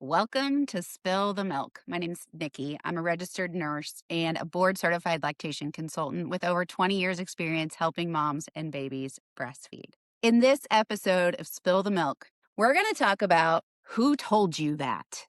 Welcome to Spill the Milk. My name's Nicki. I'm a registered nurse and a board certified lactation consultant with over 20 years experience helping moms and babies breastfeed. In this episode of Spill the Milk, we're going to talk about who told you that.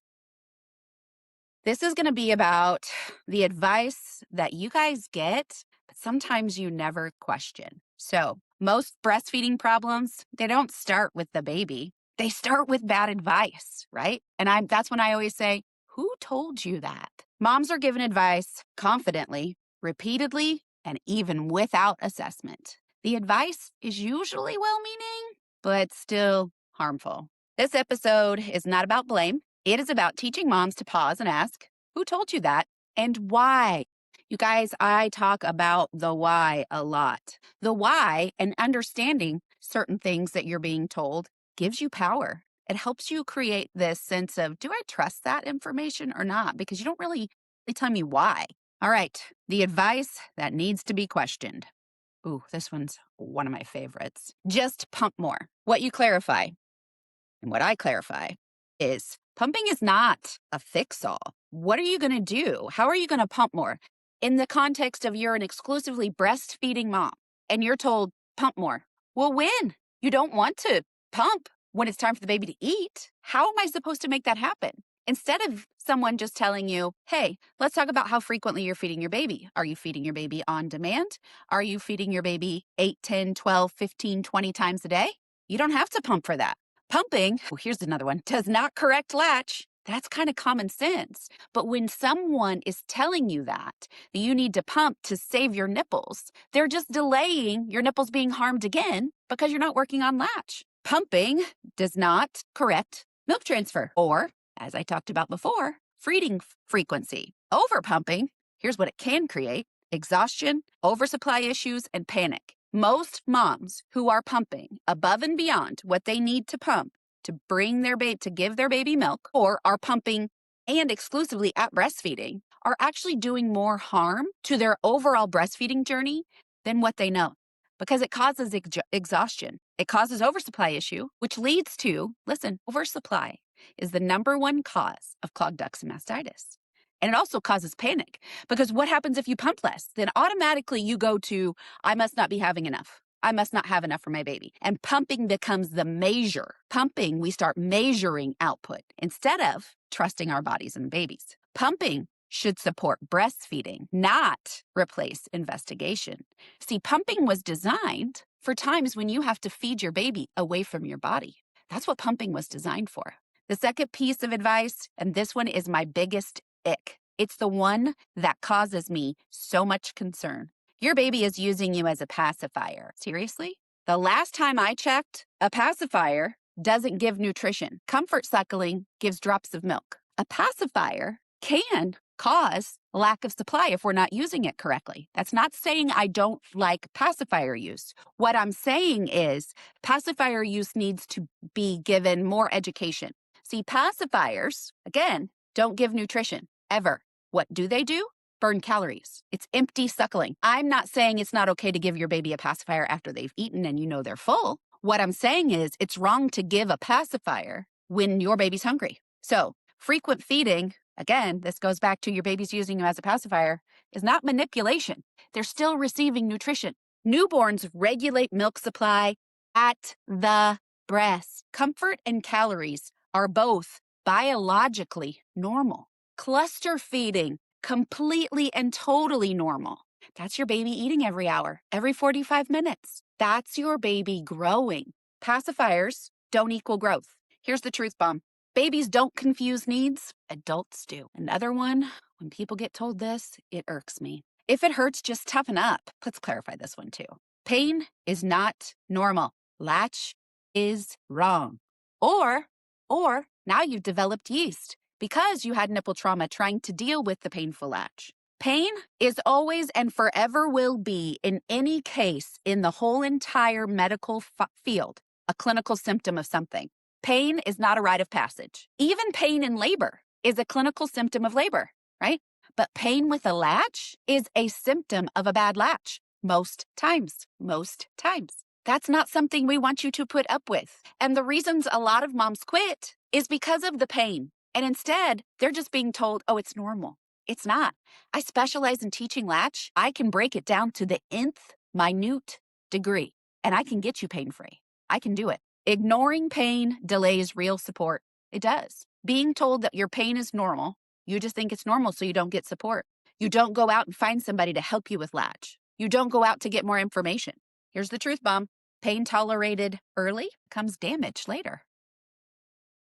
This is going to be about the advice that you guys get, but sometimes you never question. So most breastfeeding problems, they don't start with the baby. They start with bad advice, right? And that's when I always say, who told you that? Moms are given advice confidently, repeatedly, and even without assessment. The advice is usually well-meaning, but still harmful. This episode is not about blame. It is about teaching moms to pause and ask, who told you that and why? You guys, I talk about the why a lot. The why and understanding certain things that you're being told gives you power. It helps you create this sense of, do I trust that information or not? Because you don't really tell me why. All right, the advice that needs to be questioned. Ooh, this one's one of my favorites. Just pump more. What you clarify and what I clarify is pumping is not a fix-all. What are you going to do? How are you going to pump more? In the context of you're an exclusively breastfeeding mom and you're told, pump more. Well, when? You don't want to pump when it's time for the baby to eat. How am I supposed to make that happen? Instead of someone just telling you, hey, let's talk about how frequently you're feeding your baby. Are you feeding your baby on demand? Are you feeding your baby 8, 10, 12, 15, 20 times a day? You don't have to pump for that. Pumping, oh, here's another one, does not correct latch. That's kind of common sense. But when someone is telling you that you need to pump to save your nipples, they're just delaying your nipples being harmed again because you're not working on latch. Pumping does not correct milk transfer or, as I talked about before, feeding frequency. Overpumping, here's what it can create: exhaustion, oversupply issues, and panic. Most moms who are pumping above and beyond what they need to pump to bring their baby, to give their baby milk, or are pumping and exclusively at breastfeeding, are actually doing more harm to their overall breastfeeding journey than what they know, because it causes exhaustion. It causes oversupply issue, which leads to, listen, oversupply is the #1 cause of clogged ducts and mastitis. And it also causes panic, because what happens if you pump less? Then automatically you go to, I must not be having enough. I must not have enough for my baby. And pumping becomes the measure. Pumping, we start measuring output instead of trusting our bodies and babies. Pumping should support breastfeeding, not replace investigation. See, pumping was designed for times when you have to feed your baby away from your body. That's what pumping was designed for. The second piece of advice, and this one is my biggest ick. It's the one that causes me so much concern. Your baby is using you as a pacifier. Seriously? The last time I checked, a pacifier doesn't give nutrition. Comfort suckling gives drops of milk. A pacifier can cause lack of supply if we're not using it correctly. That's not saying I don't like pacifier use. What I'm saying is pacifier use needs to be given more education. See, pacifiers, again, don't give nutrition, ever. What do? Burn calories. It's empty suckling. I'm not saying it's not okay to give your baby a pacifier after they've eaten and you know they're full. What I'm saying is it's wrong to give a pacifier when your baby's hungry. So frequent feeding, again, this goes back to your baby's using you as a pacifier, is not manipulation. They're still receiving nutrition. Newborns regulate milk supply at the breast. Comfort and calories are both biologically normal. Cluster feeding, completely and totally normal. That's your baby eating every hour, every 45 minutes. That's your baby growing. Pacifiers don't equal growth. Here's the truth bomb. Babies don't confuse needs, adults do. Another one, when people get told this, it irks me. If it hurts, just toughen up. Let's clarify this one too. Pain is not normal. Latch is wrong. Or now you've developed yeast because you had nipple trauma trying to deal with the painful latch. Pain is always and forever will be, in any case in the whole entire medical field, a clinical symptom of something. Pain is not a rite of passage. Even pain in labor is a clinical symptom of labor, right? But pain with a latch is a symptom of a bad latch. Most times. That's not something we want you to put up with. And the reasons a lot of moms quit is because of the pain. And instead, they're just being told, oh, it's normal. It's not. I specialize in teaching latch. I can break it down to the nth minute degree, and I can get you pain-free. I can do it. Ignoring pain delays real support. It does. Being told that your pain is normal, you just think it's normal so you don't get support. You don't go out and find somebody to help you with latch. You don't go out to get more information. Here's the truth bomb. Pain tolerated early comes damage later.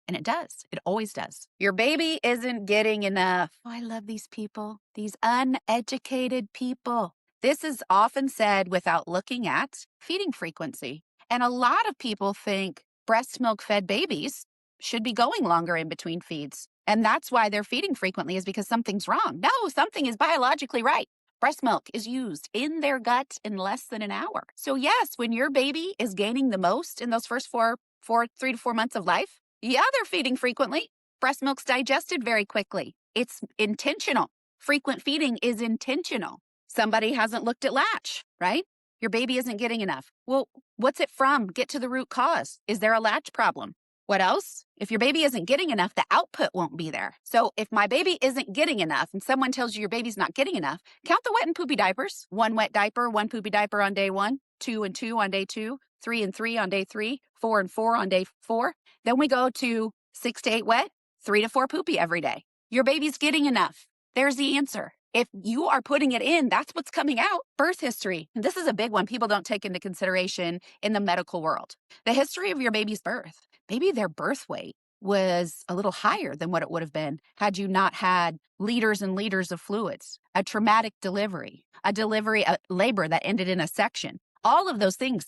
And it does. It always does. Your baby isn't getting enough. Oh, I love these people, these uneducated people. This is often said without looking at feeding frequency. And a lot of people think breast milk fed babies should be going longer in between feeds. And that's why they're feeding frequently, is because something's wrong. No, something is biologically right. Breast milk is used in their gut in less than an hour. So yes, when your baby is gaining the most in those first 3 to 4 months of life, yeah, they're feeding frequently. Breast milk's digested very quickly. It's intentional. Frequent feeding is intentional. Somebody hasn't looked at latch, right? Your baby isn't getting enough. Well, what's it from? Get to the root cause. Is there a latch problem? What else? If your baby isn't getting enough, the output won't be there. So if my baby isn't getting enough and someone tells you your baby's not getting enough, count the wet and poopy diapers. 1 wet diaper, 1 poopy diaper on day 1, 2 and 2 on day 2, 3 and 3 on day 3, 4 and 4 on day 4. Then we go to 6 to 8 wet, 3 to 4 poopy every day. Your baby's getting enough. There's the answer. If you are putting it in, that's what's coming out. Birth history. This is a big one people don't take into consideration in the medical world. The history of your baby's birth. Maybe their birth weight was a little higher than what it would have been had you not had liters and liters of fluids, a traumatic delivery, a labor that ended in a section. All of those things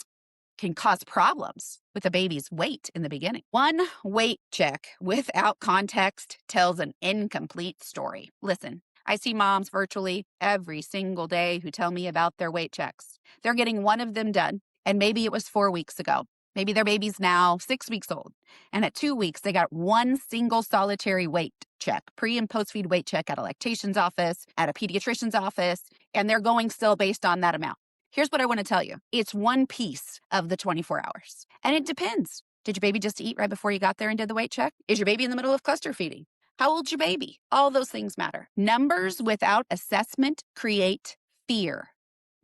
can cause problems with a baby's weight in the beginning. One weight check without context tells an incomplete story. Listen, I see moms virtually every single day who tell me about their weight checks. They're getting one of them done, and maybe it was 4 weeks ago. Maybe their baby's now 6 weeks old. And at 2 weeks, they got one single solitary weight check, pre and post feed weight check at a lactation's office, at a pediatrician's office, and they're going still based on that amount. Here's what I want to tell you. It's one piece of the 24 hours. And it depends. Did your baby just eat right before you got there and did the weight check? Is your baby in the middle of cluster feeding? How old's your baby? All those things matter. Numbers without assessment create fear,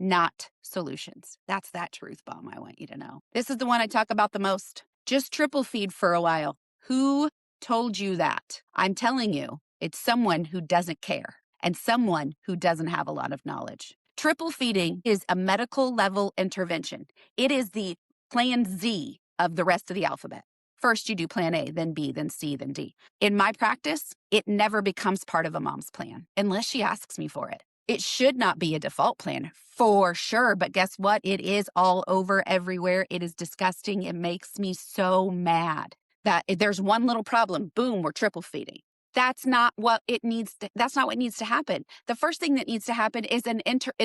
not solutions. That's that truth bomb I want you to know. This is the one I talk about the most. Just triple feed for a while. Who told you that? I'm telling you, it's someone who doesn't care and someone who doesn't have a lot of knowledge. Triple feeding is a medical level intervention. It is the plan Z of the rest of the alphabet. First, you do plan A, then B, then C, then D. In my practice, it never becomes part of a mom's plan unless she asks me for it. It should not be a default plan for sure, but guess what? It is all over everywhere. It is disgusting. It makes me so mad that if there's one little problem, boom, we're triple feeding. That's not what needs to happen. The first thing that needs to happen is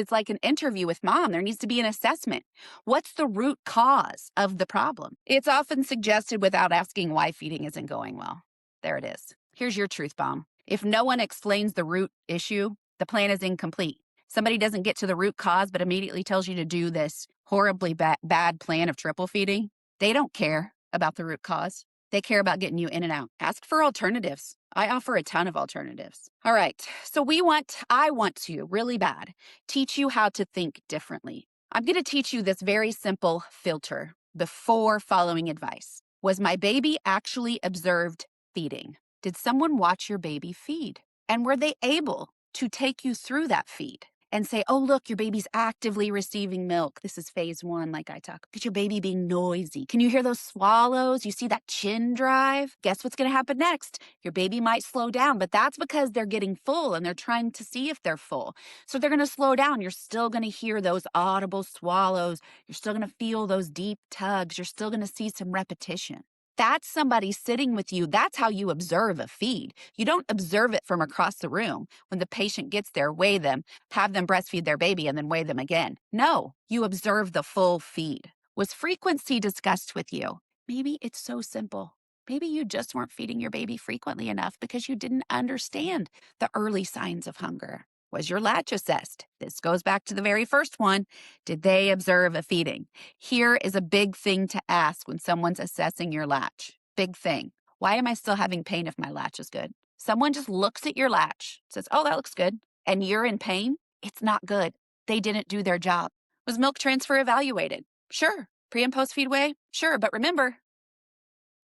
like an interview with mom. There needs to be an assessment. What's the root cause of the problem? It's often suggested without asking why feeding isn't going well. There it is. Here's your truth bomb. If no one explains the root issue, the plan is incomplete. Somebody doesn't get to the root cause, but immediately tells you to do this horribly bad plan of triple feeding. They don't care about the root cause. They care about getting you in and out. Ask for alternatives. I offer a ton of alternatives. All right. So I want to really bad teach you how to think differently. I'm going to teach you this very simple filter before following advice. Was my baby actually observed feeding? Did someone watch your baby feed? And were they able to take you through that feed and say, oh, look, your baby's actively receiving milk. This is phase 1, like I talk. Look at your baby being noisy. Can you hear those swallows? You see that chin drive? Guess what's going to happen next? Your baby might slow down, but that's because they're getting full and they're trying to see if they're full. So they're going to slow down. You're still going to hear those audible swallows. You're still going to feel those deep tugs. You're still going to see some repetition. That's somebody sitting with you. That's how you observe a feed. You don't observe it from across the room. When the patient gets there, weigh them, have them breastfeed their baby, and then weigh them again. No, you observe the full feed. Was frequency discussed with you? Maybe it's so simple. Maybe you just weren't feeding your baby frequently enough because you didn't understand the early signs of hunger. Was your latch assessed? This goes back to the very first one. Did they observe a feeding? Here is a big thing to ask when someone's assessing your latch. Big thing. Why am I still having pain if my latch is good? Someone just looks at your latch, says, oh, that looks good, and you're in pain, it's not good. They didn't do their job. Was milk transfer evaluated? Sure. Pre and post feed weigh? Sure. But remember,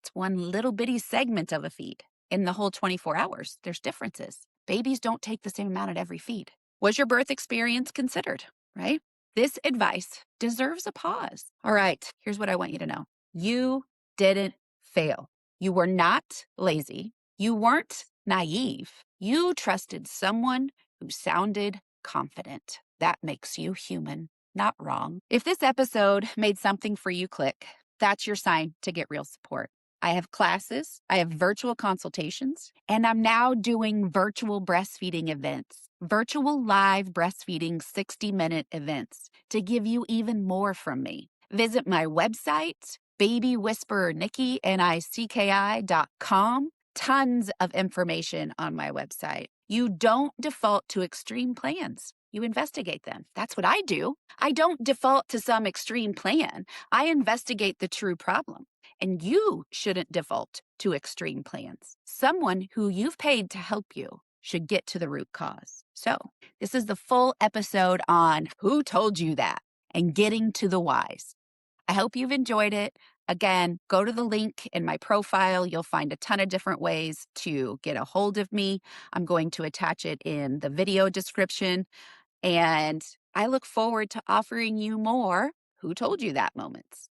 it's one little bitty segment of a feed. In the whole 24 hours, there's differences. Babies don't take the same amount at every feed. Was your birth experience considered, right? This advice deserves a pause. All right, here's what I want you to know. You didn't fail. You were not lazy. You weren't naive. You trusted someone who sounded confident. That makes you human, not wrong. If this episode made something for you click, that's your sign to get real support. I have classes, I have virtual consultations, and I'm now doing virtual breastfeeding events, virtual live breastfeeding 60-minute events to give you even more from me. Visit my website, Babywhisperer Nicki, Nicki.com. Tons of information on my website. You don't default to extreme plans. You investigate them. That's what I do. I don't default to some extreme plan. I investigate the true problem. And you shouldn't default to extreme plans. Someone who you've paid to help you should get to the root cause. So, this is the full episode on who told you that and getting to the whys. I hope you've enjoyed it. Again, go to the link in my profile. You'll find a ton of different ways to get a hold of me. I'm going to attach it in the video description. And I look forward to offering you more Who Told You That moments.